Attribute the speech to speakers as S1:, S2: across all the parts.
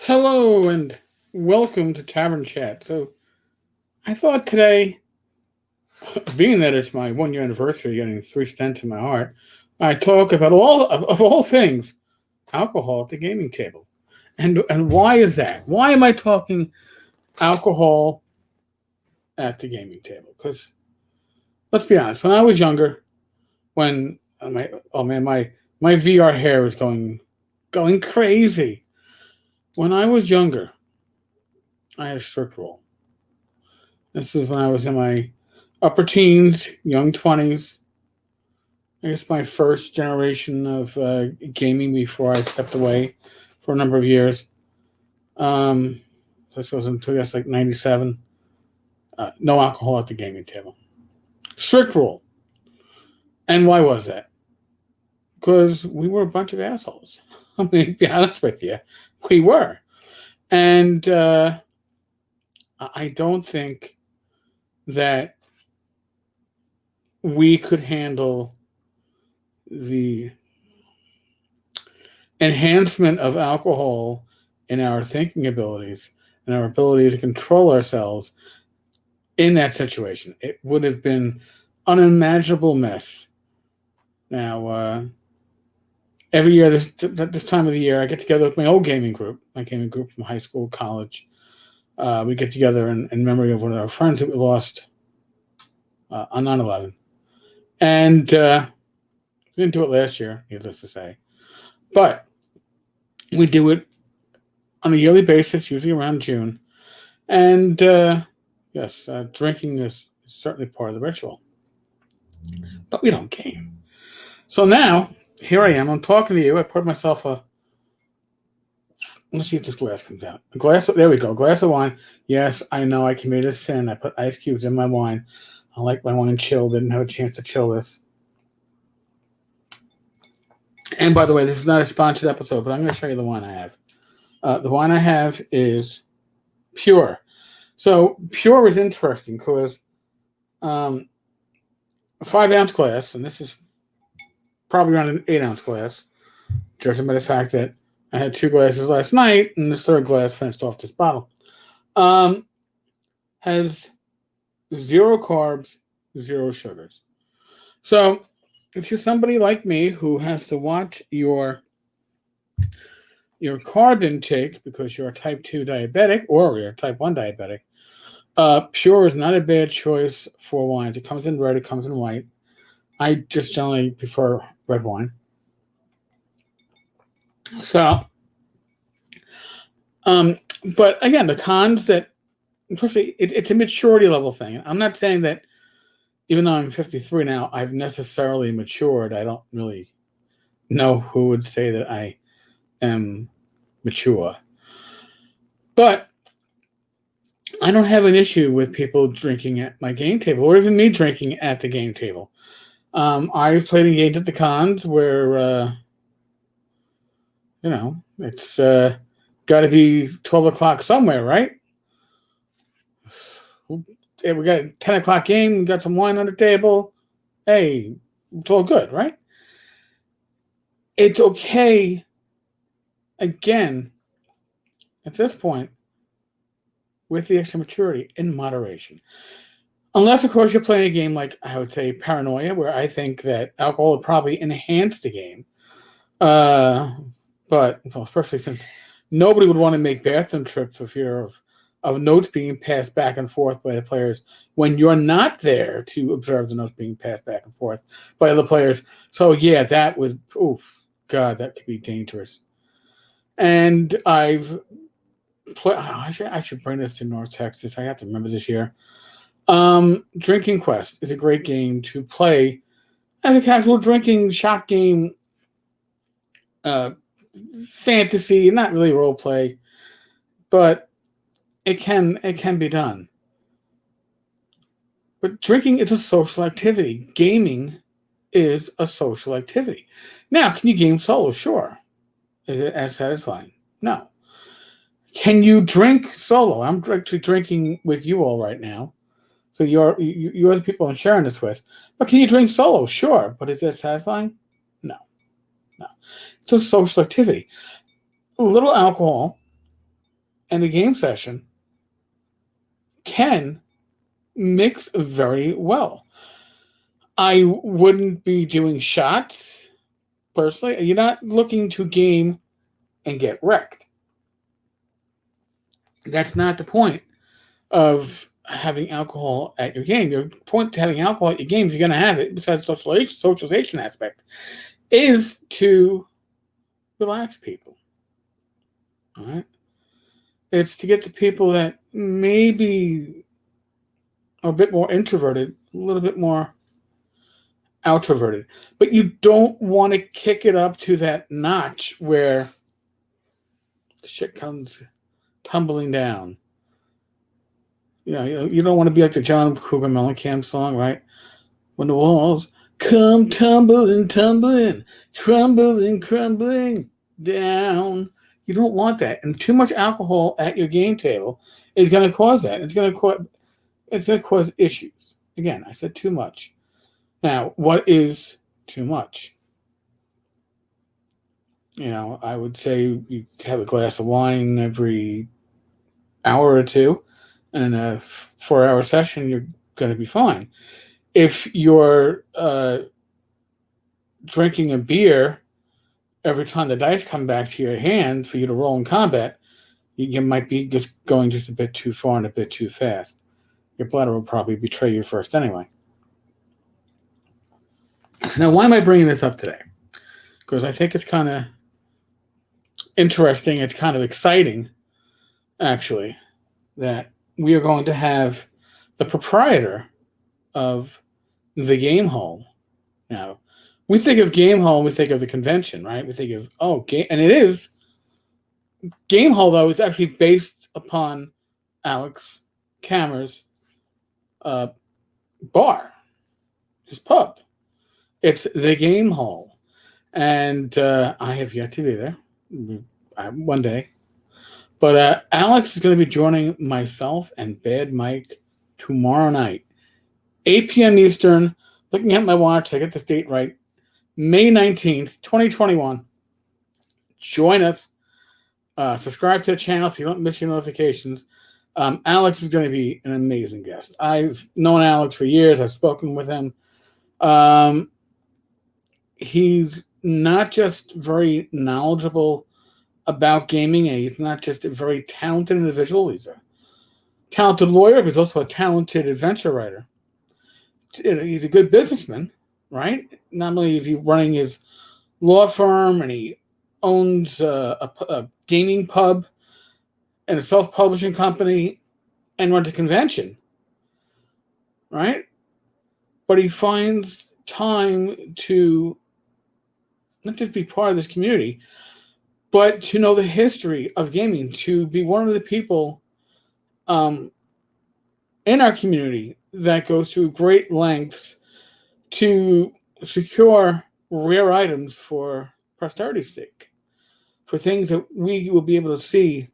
S1: Hello and welcome to Tavern Chat. So, I thought today, being that it's my 1 year anniversary, getting three stents in my heart, I talk about all things alcohol at the gaming table. And why is that? Why am I talking alcohol at the gaming table? Because let's be honest, when I was younger, when my oh man, my VR hair was going crazy. When I was younger, I had a strict rule. This is when I was in my upper teens, young 20s. I guess my first generation of gaming before I stepped away for a number of years. Um, this was until I guess like 97. No alcohol at the gaming table. Strict rule. And why was that? Because we were a bunch of assholes. I mean, to be honest with you, we were. And I don't think that we could handle the enhancement of alcohol in our thinking abilities and our ability to control ourselves in that situation. It would have been unimaginable mess. Now, every year this time of the year, I get together with my old my gaming group from high school, college. We get together in memory of one of our friends that we lost on 9/11. And we didn't do it last year, needless to say. But we do it on a yearly basis, usually around June. And yes, drinking is certainly part of the ritual. But we don't game. So now, here I am. I'm talking to you. I poured myself a. Let's see if this glass comes out. A glass. There we go. A glass of wine. Yes, I know I committed a sin. I put ice cubes in my wine. I like my wine chilled. Didn't have a chance to chill this. And by the way, this is not a sponsored episode, but I'm going to show you the wine I have. The wine I have is Pure. So Pure is interesting because a 5-ounce glass, and this is probably around an 8-ounce glass, judging by the fact that I had 2 glasses last night, and this third glass finished off this bottle. Has 0 carbs, 0 sugars. So if you're somebody like me who has to watch your carb intake because you're a type 2 diabetic or you're a type 1 diabetic, Pure is not a bad choice for wines. It comes in red, it comes in white. I just generally prefer red wine. So, but again, the cons that, especially, it's a maturity level thing. I'm not saying that even though I'm 53 now, I've necessarily matured. I don't really know who would say that I am mature. But I don't have an issue with people drinking at my game table or even me drinking at the game table. I've played in games at the cons where, it's got to be 12 o'clock somewhere, right? We got a 10 o'clock game, we got some wine on the table. Hey, it's all good, right? It's okay, again, at this point, with the extra maturity in moderation. Unless, of course, you're playing a game like, I would say, Paranoia, where I think that alcohol would probably enhance the game. But especially since nobody would want to make bathroom trips for fear of notes being passed back and forth by the players when you're not there to observe the notes being passed back and forth by other players. So, yeah, that would, God, that could be dangerous. And I've played, I should bring this to North Texas. I have to remember this year. Drinking Quest is a great game to play as a casual drinking shot game, fantasy, not really role play, but it can be done. But drinking is a social activity. Gaming is a social activity. Now, can you game solo? Sure. Is it as satisfying? No. Can you drink solo? I'm actually drinking with you all right now. So you're the people I'm sharing this with. But can you drink solo? Sure. But is that satisfying? No. It's a social activity. A little alcohol and a game session can mix very well. I wouldn't be doing shots personally. You're not looking to game and get wrecked. That's not the point of having alcohol at your game. Your point to having alcohol at your game, if you're going to have it, besides the socialization aspect, is to relax people. All right? It's to get the people that maybe are a bit more introverted, a little bit more outroverted. But you don't want to kick it up to that notch where the shit comes tumbling down. You don't want to be like the John Cougar Mellencamp song, right? When the walls come tumbling, tumbling, crumbling, crumbling down. You don't want that. And too much alcohol at your game table is going to cause that. It's going to cause issues. Again, I said too much. Now, what is too much? I would say you have a glass of wine every hour or two, and in a 4-hour session, you're going to be fine. If you're drinking a beer every time the dice come back to your hand for you to roll in combat, you might be just going just a bit too far and a bit too fast. Your bladder will probably betray you first anyway. So now, why am I bringing this up today? Because I think it's kind of interesting. It's kind of exciting, actually, that we are going to have the proprietor of the Game Hall. Now, we think of Game Hall, we think of the convention, right? We think of, and it is. Game Hall, though, is actually based upon Alex Kammer's bar, his pub. It's the Game Hall. And I have yet to be there one day. But Alex is going to be joining myself and Bad Mike tomorrow night, 8 p.m. Eastern. Looking at my watch, I get this date right. May 19th, 2021. Join us. Subscribe to the channel so you don't miss your notifications. Alex is going to be an amazing guest. I've known Alex for years. I've spoken with him. He's not just very knowledgeable about gaming, and he's not just a very talented individual. He's a talented lawyer, but he's also a talented adventure writer. He's a good businessman, right? Not only is he running his law firm, and he owns a gaming pub and a self-publishing company and runs a convention, right? But he finds time to not just be part of this community, but to know the history of gaming, to be one of the people in our community that goes through great lengths to secure rare items for posterity's sake, for things that we will be able to see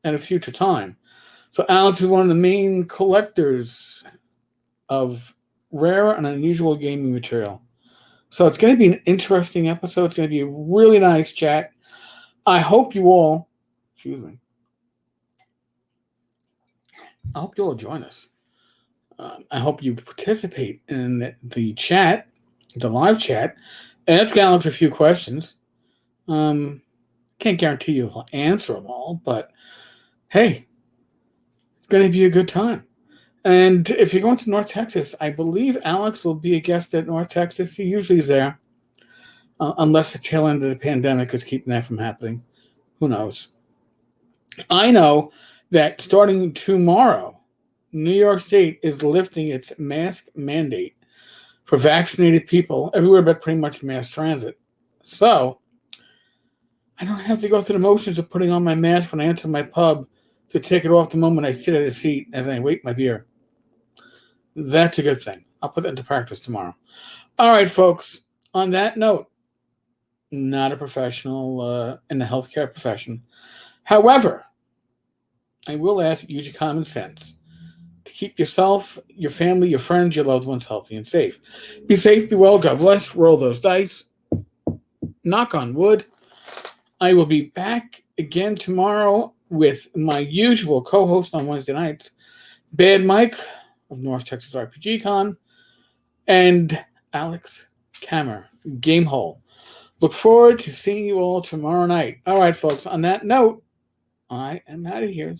S1: at a future time. So Alex is one of the main collectors of rare and unusual gaming material. So it's going to be an interesting episode. It's going to be a really nice chat. I hope you all, I hope you all join us. I hope you participate in the chat, the live chat, and ask Alex a few questions. Can't guarantee you he'll answer them all, but hey, it's going to be a good time. And if you're going to North Texas, I believe Alex will be a guest at North Texas. He usually is there, unless the tail end of the pandemic is keeping that from happening. Who knows? I know that starting tomorrow, New York State is lifting its mask mandate for vaccinated people everywhere but pretty much mass transit. So I don't have to go through the motions of putting on my mask when I enter my pub to take it off the moment I sit at a seat as I wait my beer. That's a good thing. I'll put that into practice tomorrow. All right, folks. On that note, not a professional in the healthcare profession. However, I will ask you to use your common sense to keep yourself, your family, your friends, your loved ones healthy and safe. Be safe, be well, God bless. Roll those dice. Knock on wood. I will be back again tomorrow with my usual co-host on Wednesday nights, Bad Mike of North Texas RPG Con, and Alex Kammer, Gamehole. Look forward to seeing you all tomorrow night. All right, folks, on that note, I am out of here.